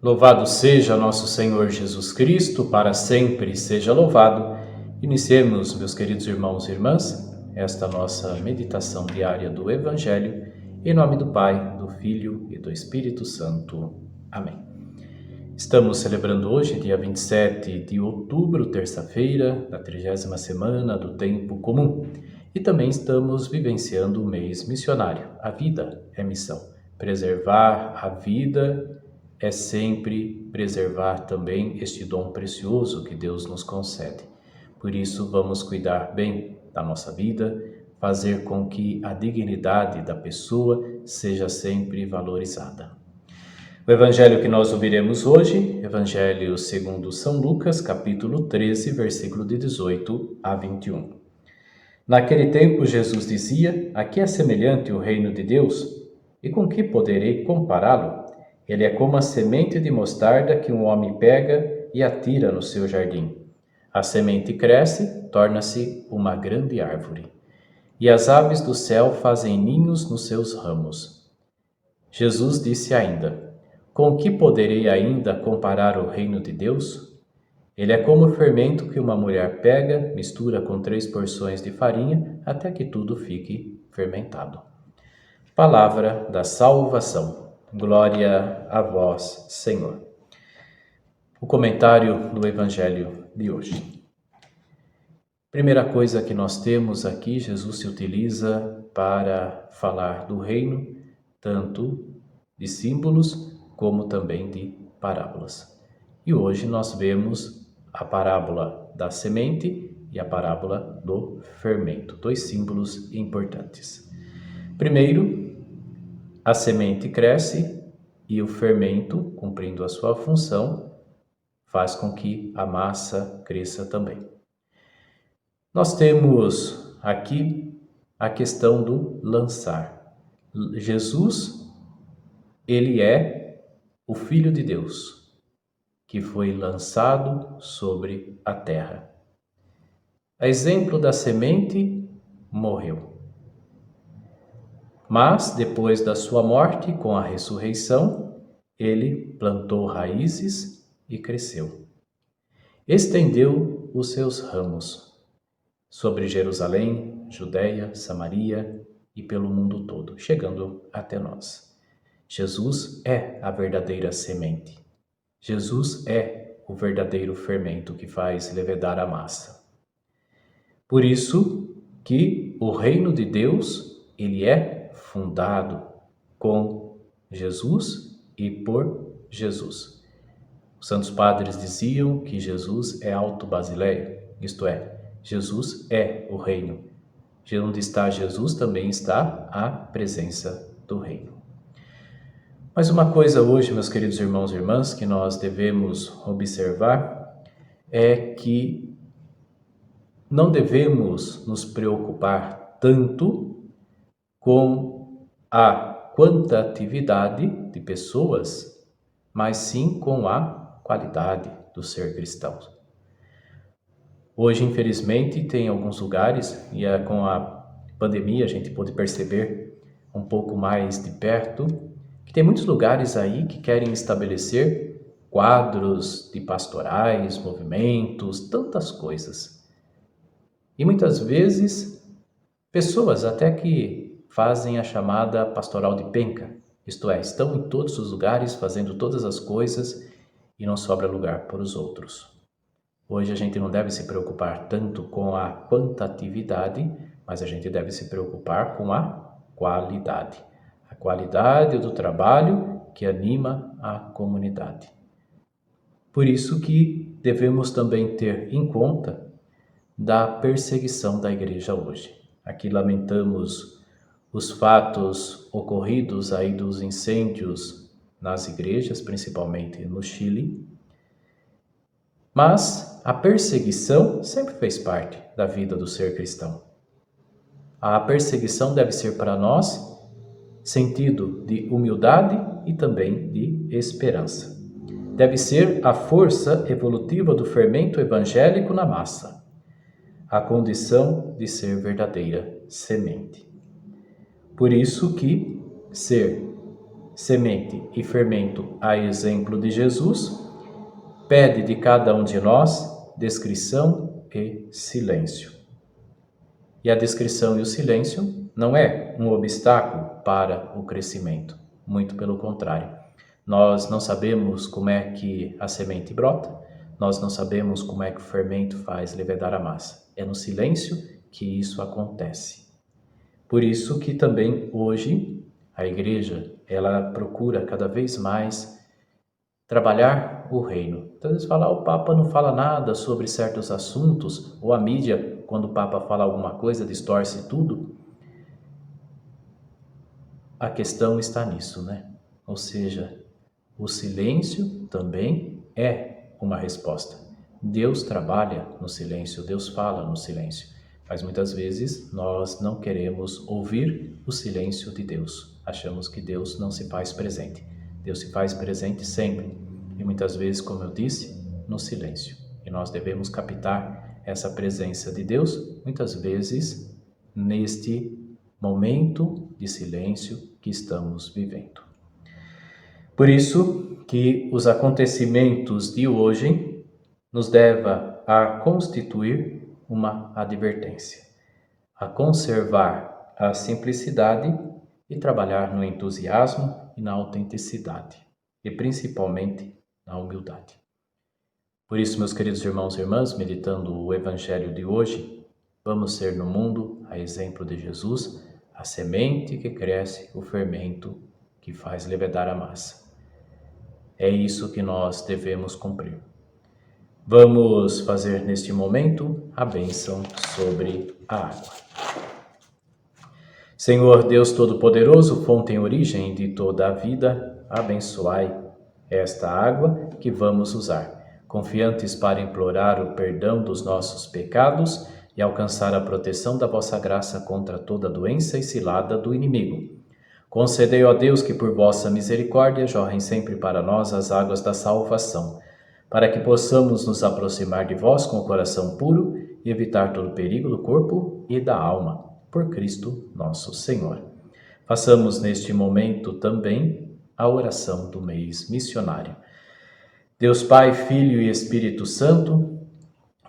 Louvado seja nosso Senhor Jesus Cristo, para sempre seja louvado. Iniciemos, meus queridos irmãos e irmãs, esta nossa meditação diária do Evangelho, em nome do Pai, do Filho e do Espírito Santo. Amém. Estamos celebrando hoje, dia 27 de outubro, terça-feira, da 30ª semana do Tempo Comum. E também estamos vivenciando o mês missionário. A vida é missão. Preservar a vida é sempre preservar também este dom precioso que Deus nos concede. Por isso, vamos cuidar bem da nossa vida, fazer com que a dignidade da pessoa seja sempre valorizada. O evangelho que nós ouviremos hoje, Evangelho segundo São Lucas, capítulo 13, versículo de 18 a 21. Naquele tempo, Jesus dizia: "A que é semelhante o reino de Deus? E com que poderei compará-lo? Ele é como a semente de mostarda que um homem pega e atira no seu jardim. A semente cresce, torna-se uma grande árvore, e as aves do céu fazem ninhos nos seus ramos." Jesus disse ainda: "Com que poderei ainda comparar o reino de Deus? Ele é como o fermento que uma mulher pega, mistura com 3 porções de farinha, até que tudo fique fermentado." Palavra da salvação. Glória a vós, Senhor. O comentário do Evangelho de hoje. Primeira coisa que nós temos aqui, Jesus se utiliza para falar do reino, tanto de símbolos como também de parábolas. E hoje nós vemos a parábola da semente e a parábola do fermento, 2 símbolos importantes. Primeiro, a semente cresce e o fermento, cumprindo a sua função, faz com que a massa cresça também. Nós temos aqui a questão do lançar. Jesus, ele é o Filho de Deus, que foi lançado sobre a terra. A exemplo da semente, morreu. Mas, depois da sua morte, com a ressurreição, ele plantou raízes e cresceu. Estendeu os seus ramos sobre Jerusalém, Judeia, Samaria e pelo mundo todo, chegando até nós. Jesus é a verdadeira semente. Jesus é o verdadeiro fermento que faz levedar a massa. Por isso que o reino de Deus, ele é fundado com Jesus e por Jesus. Os santos padres diziam que Jesus é Alto Basileia, isto é, Jesus é o reino. Onde está Jesus também está a presença do reino. Mas uma coisa hoje, meus queridos irmãos e irmãs, que nós devemos observar é que não devemos nos preocupar tanto com a quantidade de pessoas, mas sim com a qualidade do ser cristão. Hoje, infelizmente, tem alguns lugares, e com a pandemia a gente pôde perceber um pouco mais de perto, que tem muitos lugares aí que querem estabelecer quadros de pastorais, movimentos, tantas coisas. E muitas vezes, pessoas até que fazem a chamada pastoral de penca, isto é, estão em todos os lugares fazendo todas as coisas e não sobra lugar para os outros. Hoje a gente não deve se preocupar tanto com a quantidade, mas a gente deve se preocupar com a qualidade. A qualidade do trabalho que anima a comunidade. Por isso que devemos também ter em conta da perseguição da igreja hoje. Aqui lamentamos os fatos ocorridos aí dos incêndios nas igrejas, principalmente no Chile. Mas a perseguição sempre fez parte da vida do ser cristão. A perseguição deve ser para nós sentido de humildade e também de esperança. Deve ser a força evolutiva do fermento evangélico na massa, a condição de ser verdadeira semente. Por isso que ser semente e fermento a exemplo de Jesus pede de cada um de nós descrição e silêncio. E a descrição e o silêncio não é um obstáculo para o crescimento, muito pelo contrário. Nós não sabemos como é que a semente brota, nós não sabemos como é que o fermento faz levedar a massa. É no silêncio que isso acontece. Por isso que também hoje a igreja, ela procura cada vez mais trabalhar o reino. Então, às vezes fala, o Papa não fala nada sobre certos assuntos, ou a mídia, quando o Papa fala alguma coisa, distorce tudo. A questão está nisso, né? Ou seja, o silêncio também é uma resposta. Deus trabalha no silêncio, Deus fala no silêncio. Mas muitas vezes nós não queremos ouvir o silêncio de Deus. Achamos que Deus não se faz presente. Deus se faz presente sempre. E muitas vezes, como eu disse, no silêncio. E nós devemos captar essa presença de Deus, muitas vezes, neste momento de silêncio que estamos vivendo. Por isso que os acontecimentos de hoje nos leva a constituir uma advertência, a conservar a simplicidade e trabalhar no entusiasmo e na autenticidade, e principalmente na humildade. Por isso, meus queridos irmãos e irmãs, meditando o Evangelho de hoje, vamos ser no mundo, a exemplo de Jesus, a semente que cresce, o fermento que faz levedar a massa. É isso que nós devemos cumprir. Vamos fazer neste momento a bênção sobre a água. Senhor Deus Todo-Poderoso, fonte em origem de toda a vida, abençoai esta água que vamos usar, confiantes para implorar o perdão dos nossos pecados e alcançar a proteção da vossa graça contra toda doença e cilada do inimigo. Concedei, ó Deus, que por vossa misericórdia jorrem sempre para nós as águas da salvação, para que possamos nos aproximar de vós com o coração puro e evitar todo perigo do corpo e da alma, por Cristo nosso Senhor. Façamos neste momento também a oração do mês missionário. Deus Pai, Filho e Espírito Santo,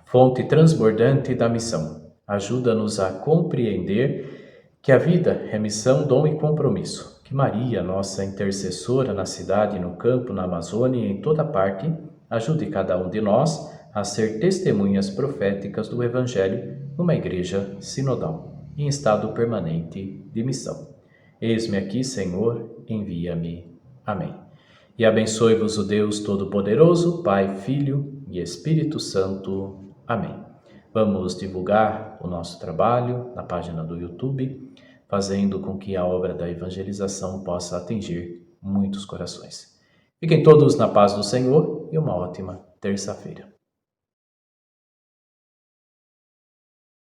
fonte transbordante da missão, ajuda-nos a compreender que a vida é missão, dom e compromisso. Que Maria, nossa intercessora na cidade, no campo, na Amazônia e em toda parte, ajude cada um de nós a ser testemunhas proféticas do Evangelho numa igreja sinodal, em estado permanente de missão. Eis-me aqui, Senhor, envia-me. Amém. E abençoe-vos o Deus Todo-Poderoso, Pai, Filho e Espírito Santo. Amém. Vamos divulgar o nosso trabalho na página do YouTube, fazendo com que a obra da evangelização possa atingir muitos corações. Fiquem todos na paz do Senhor e uma ótima terça-feira.